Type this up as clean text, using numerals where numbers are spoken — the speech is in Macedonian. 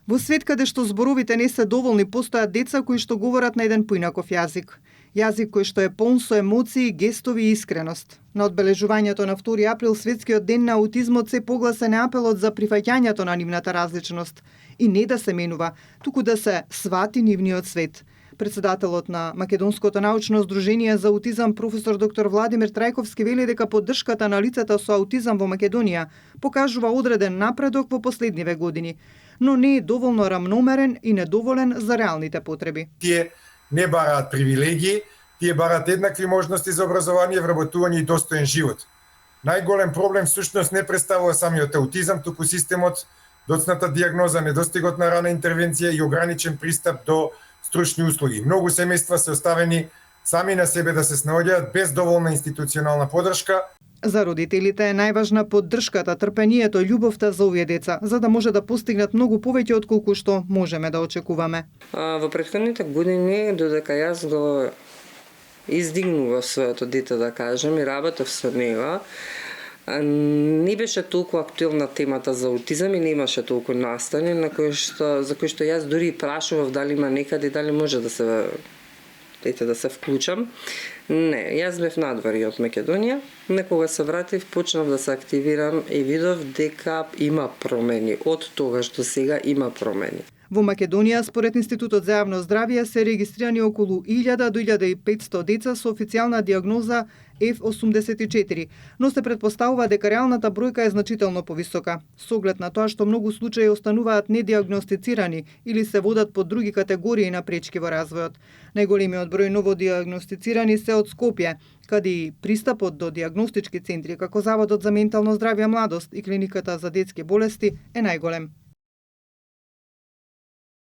Во свет каде што зборовите не се доволни, постојат деца кои што говорат на еден поинаков јазик. Јазик кој што е полн со емоции, гестови и искреност. На одбележувањето на 2 април, светскиот ден на аутизмот, се погласен апелот за прифаќањето на нивната различност и не да се менува, туку да се свати нивниот свет. Председателот на Македонското научно здружение за аутизам, професор доктор Владимир Трајковски, вели дека поддршката на лицата со аутизам во Македонија покажува одреден напредок во последниве години, но не е доволно рамномерен и недоволен за реалните потреби. Тие не бараат привилегии, тие бараат еднакви можности за образование, вработување и достоен живот. Најголем проблем всушност не представува самиот аутизам, туку системот, доцната диагноза, недостигот на рана интервенција и ограничен пристап до стручни услуги. Многу семејства се оставени сами на себе да се снаоѓаат без доволна институционална поддршка. За родителите е најважна поддршката, трпението и љубовта за овие деца, за да може да постигнат многу повеќе отколку што можеме да очекуваме. Во претходните години, додека јас го издигнував своето дете, да кажем, и работев со него, не беше толку актуелна темата за аутизам и немаше толку настани за кои што јас дури прашував дали има некаде, дали може да се вклучам. Не, јас бев надвори од Македонија. Некога се вратив, почнав да се активирам и видов дека има промени. Од тогаш до сега има промени. Во Македонија, според Институтот за јавно здравје, се регистрирани околу 1000 до 1500 деца со официјална диагноза F84, но се претпоставува дека реалната бројка е значително повисока, со оглед на тоа што многу случаи остануваат недиагностицирани или се водат под други категории на пречки во развојот. Најголемиот број новодиагностицирани се од Скопје, каде и пристапот до диагностички центри како Заводот за ментално здравје, младост и Клиниката за детски болести е најголем.